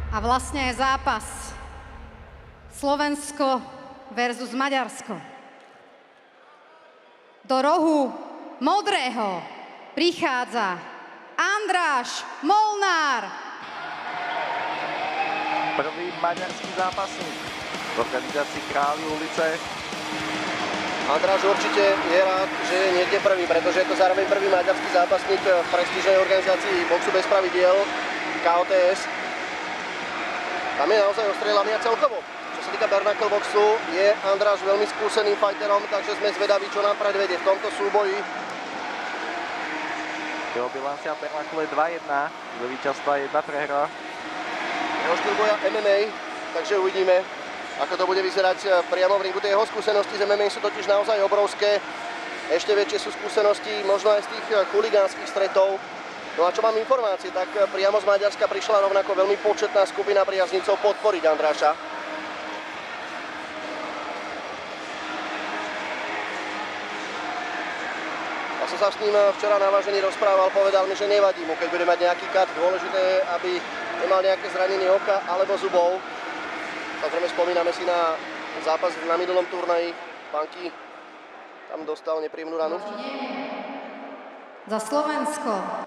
A vlastne je zápas Slovensko versus Maďarsko. Do rohu modrého prichádza Andráš Molnár. Prvý maďarský zápasník v organizácii Králi ulice. Andráš určite je rád, že je niekde prvý, pretože je to zároveň prvý maďarský zápasník v prestížnej organizácii boxu bez pravidiel KOTS. Tam je naozaj ostrieľaný a celkovo. Čo sa týka Bernacle boxu, je Andráš veľmi skúseným fajterom, takže sme zvedaví, čo nám predvedie v tomto súboji. Jeho bilancia Bernacle je 2-1, do víťazstva 1 prehra. Jeho štýl boja MMA, takže uvidíme, ako to bude vyzerať priamo v ringu. Tie jeho skúsenosti z MMA sú totiž naozaj obrovské. Ešte väčšie sú skúsenosti možno aj z tých chuligánskych stretov. No a čo mám informácie, tak priamo z Maďarska prišla rovnako veľmi početná skupina priaznicov podporiť Andráša. Ja som sa s ním včera na vážení rozprával, povedal mi, že nevadí mu, keď bude mať nejaký kat. Dôležité je, aby nemal nejaké zranenie oka alebo zubov. Samozrejme spomíname si na zápas na minulom turnaji. Panky tam dostal nepríjemnú ranu. Za Slovensko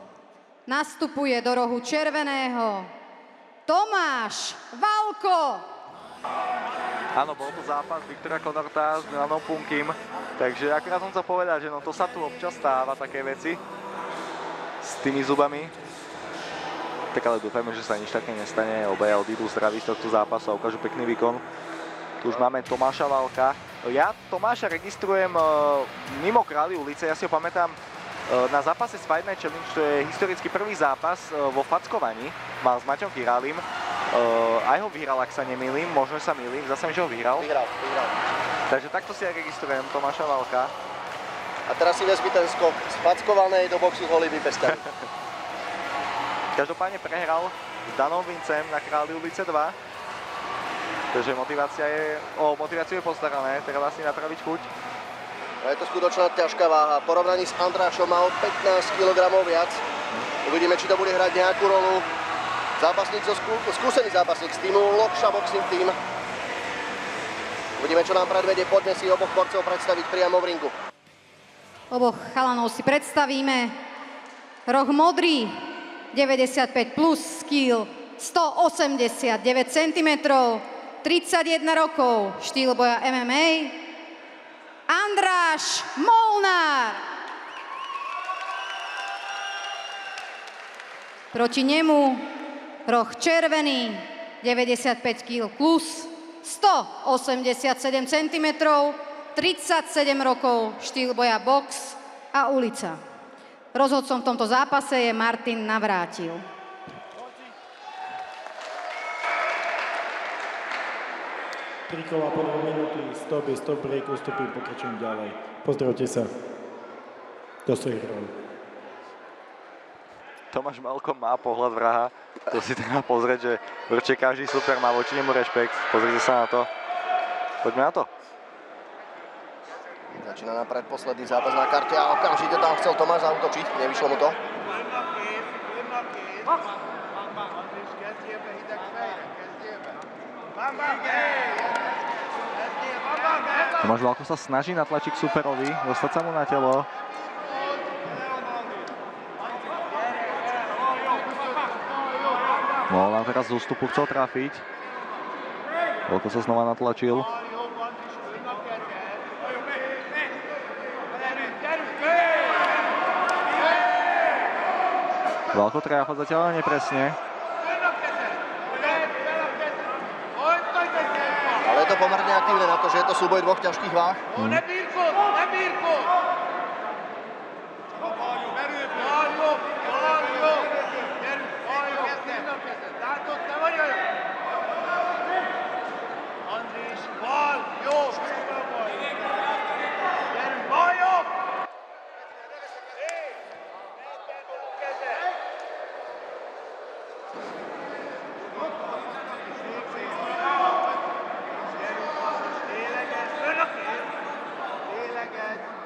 nastupuje do rohu červeného Tomáš Valko. Áno, bol to zápas Viktora Konorta s Milanom Punkim, takže akurát som chcel povedať, že no to sa tu občas stáva, také veci s tými zubami. Tak ale dúfajme, že sa nič také nestane, obaja odídu zdraví z tohto zápasu a ukážu pekný výkon. Tu už máme Tomáša Valka. Ja Tomáša registrujem mimo Králi ulice, ja si ho pamätám na zápase z Fight Night Challenge, to je historicky prvý zápas vo fackovaní, mal s Maťom Királim. Aj ho vyhral, ak sa nemýlim, možno sa mýlim, zase mi, že ho vyhral. Vyhral. Takže takto si aj registrujem Tomáša Valka. A teraz si vezmi ten skok z fackovanej do boxu s holými pestami. Každopádne prehral s Danom Vincem na Králi ulice 2. Takže motiváciu je postarané, treba si napraviť chuť. A je to skutočná ťažká váha. V porovnaní s Andrášom má o 15 kg viac. Uvidíme, či to bude hrať nejakú rolu. Skúsený zápasník z týmu Lokša Boxing Team. Uvidíme, čo nám predvedie. Poďme si oboch borcov predstaviť priamo v ringu. Oboch chalanov si predstavíme. Roh modrý, 95 plus skill, 189 cm, 31 rokov, štýl boja MMA. Andráš Molnár. Proti nemu roh červený, 95 kg plus, 187 cm, 37 rokov, štýl boja box a ulica. Rozhodcom v tomto zápase je Martin Navrátil. Tri kola po 2 minúty, stop break, ustupím, pokračujem ďalej. Pozdravte sa do svojich rol. Tomáš Valko má pohľad vraha, to si treba pozrieť, že určite každý super má voči nemu rešpekt. Pozrite sa na to. Poďme na to. Začína na predposledný zápas na karte a okamžite tam chcel Tomáš zaútočiť, nevyšlo mu to. Tomáš Valko sa snaží natlačiť k superovi, dostať sa mu na telo. No, nám teraz z ústupu chcel trafiť. Valko sa znova natlačil. Valko tráfa zatiaľ nepresne. Ale je to pomerne aktívne na to, že je to súboj dvoch ťažkých váh.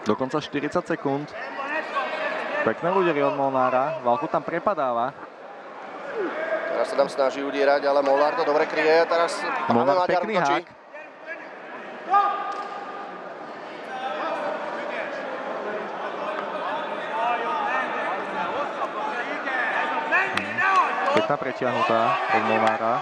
Dokonca 40 sekúnd. Pekné údery od Molnára. Valko tam prepadáva. Teraz sa tam snaží udierať, ale Molnár to dobre kryje a teraz práve Molnár Maďar pekný útočí. hák. Pekná pretiahnutá od Molnára.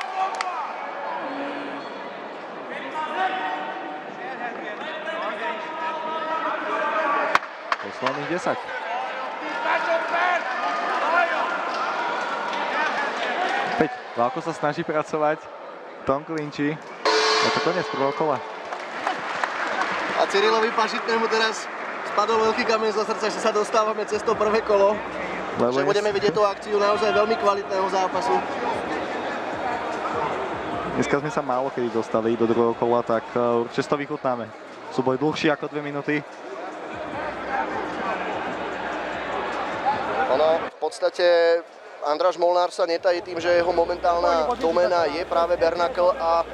Posledných 10. Opäť Válko sa snaží pracovať. Tom klinčí. Je to koniec prvého kola. A Cyrilovi Pažitnému teraz spadol veľký kameň zo srdca, že sa dostávame cez to prvé kolo. Že budeme vidieť tú akciu naozaj veľmi kvalitného zápasu. Dneska sme sa málo kedy dostali do druhého kola, tak určite to vychutnáme. Súboj dlhší ako 2 minúty. Ono v podstate Andráš Molnár sa netají tým, že jeho momentálna doména je práve Bernakl a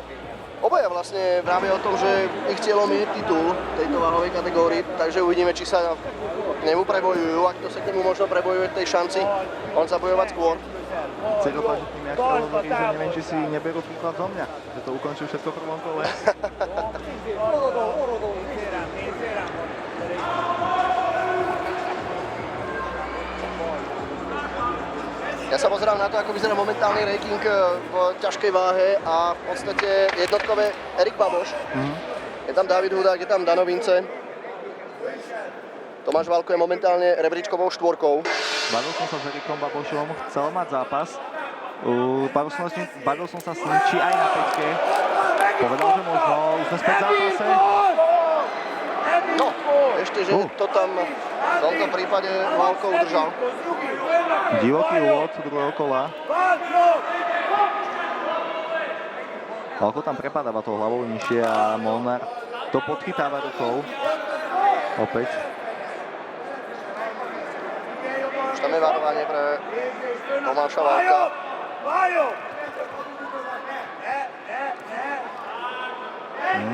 obaja vlastne vravia o tom, že ich cieľom je titul tejto váhovej kategórii, takže uvidíme, či sa k nemu prebojujú, ak to sa k nemu možno prebojuje v tej šanci on zabojovať skôr. Cyril Pažitný mi aktuálne hovorí, že neviem, či si neberú príklad zo mňa, že to ukončil všetko v prvom kole. Ja sa pozerám na to, ako vyzerá momentálny ranking v ťažkej váhe a v podstate jednotkové Erik Baboš. Je tam David Hudák, je tam Dano Vince. Tomáš Válko je momentálne rebríčkovou štvorkou. Bavil som sa s Erikom Babošom, chcel mať zápas. Bavil som sa s ním, či aj na päťke. Povedal, že možno, už sme späť v zápase. No, ešte, že to tam v tomto prípade Válko udržal. Divoký úvod druhého kola. Válko tam prepadáva tou hlavou nižšie a Molnár to podchytáva rukou. Opäť. Už tam je varovanie pre Tomáša Válka.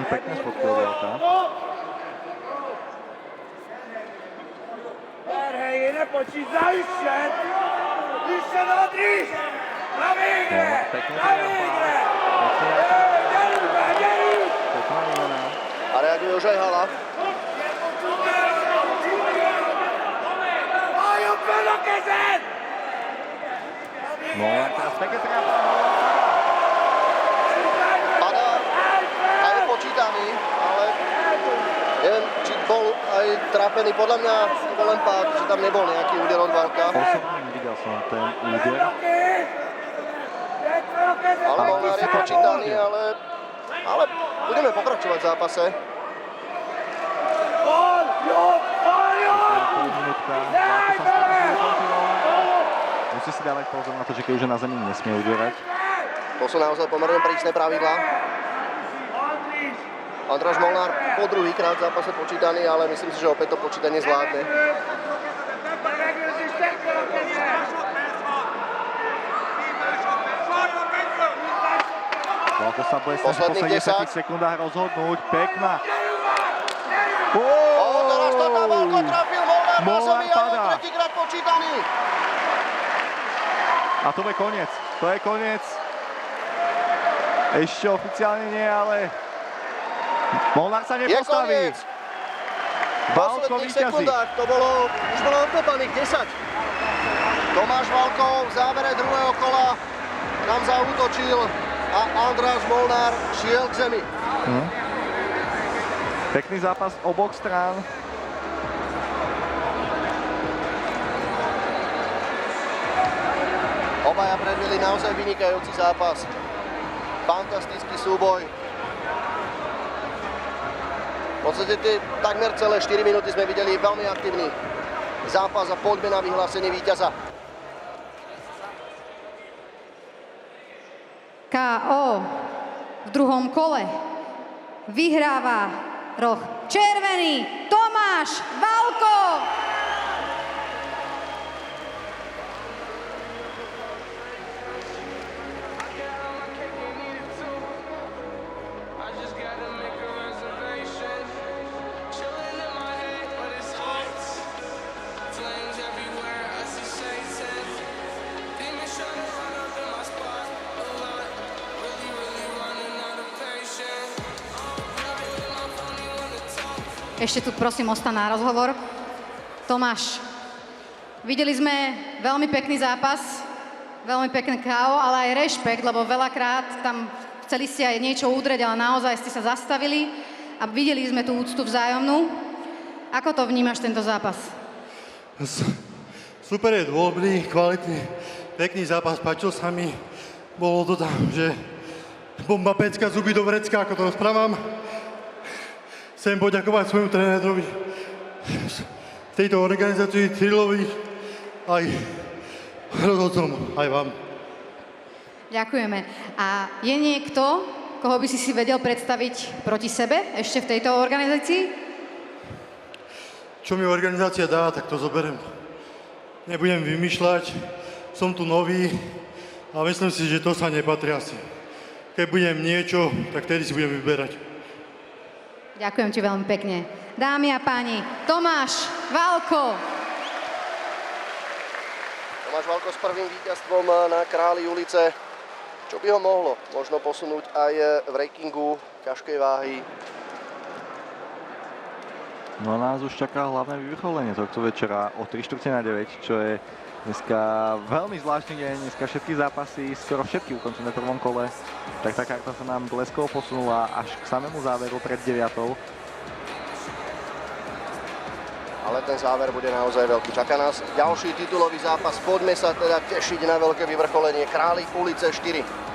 Pekne spodkil Válka. Hej, nepočítaj ještě do dříž, na výhre, na výhre, A reaguje už aj Hala. Molnár teraz pekne trápa. Padá a je počítaný, ale neviem, či bol aj trápený. Podľa mňa to bol len pád, že tam nebol nejaký úder od Válka. Osobne nevidel som ten úder. Ale Molnár je počítaný, ale budeme pokračovať v zápase. Musí si dávať pozor na to, že keď už je na zemi, nesmie udierať. To sú naozaj pomerne prísne pravidlá. Andráš Molnár po druhýkrát v zápase počítaný, ale myslím si, že opäť to počítanie zvládne. Válko sa bude snažiť po 70 sekundách rozhodnúť. Pekná. Teraz to tam Válko trafil, Molnár na zemi a je padá. tretíkrát počítaný. A to je koniec. To je koniec. Ešte oficiálne nie, ale Molnár sa Je nepostaví. koniec. V Válko posledných víťazí. sekundách to už bolo odkopaných 10. Tomáš Válko v závere druhého kola tam zaútočil a Andráš Molnár šiel k zemi. Pekný zápas oboch strán. Obaja predviedli naozaj vynikajúci zápas. Fantastický súboj. V podstate takmer celé 4 minúty sme videli veľmi aktívny zápas a poďme na vyhlásenie víťaza. KO v druhom kole vyhráva roh červený Tomáš Válko. ešte tu prosím ostan na rozhovor. Tomáš, videli sme veľmi pekný zápas, veľmi pekné KO, ale aj rešpekt, lebo veľakrát tam chceli ste aj niečo udrieť, ale naozaj ste sa zastavili a videli sme tú úctu vzájomnú. Ako to vnímaš tento zápas? Super, je dobrý, kvalitný, pekný zápas, páčil sa mi. Bolo to tam, že bomba pecka, zuby do vrecka, ako to rozprávam. Chcem poďakovať svojmu trénerovi v tejto organizácii, Cyrilovi, aj rozhodcom, aj vám. Ďakujeme. A je niekto, koho by si vedel predstaviť proti sebe ešte v tejto organizácii? Čo mi organizácia dá, tak to zoberiem. Nebudem vymýšľať, som tu nový a myslím si, že to sa nepatrí asi. Keď budem niečo, tak tedy si budem vyberať. Ďakujem ti veľmi pekne. Dámy a páni, Tomáš Valko. Tomáš Valko s prvým víťazstvom na Králi ulice. Čo by ho mohlo možno posunúť aj v rankingu ťažkej váhy? No nás už čaká hlavné vyvrcholenie tohto večera o 8:45, čo je dneska veľmi zvláštny deň. Dneska všetky zápasy, skoro všetky ukončené v prvom kole. Tak tá karta sa nám bleskovo posunula až k samému záveru pred 9. Ale ten záver bude naozaj veľký. Čaká nás ďalší titulový zápas. Poďme sa teda tešiť na veľké vyvrcholenie. Králi ulice 4.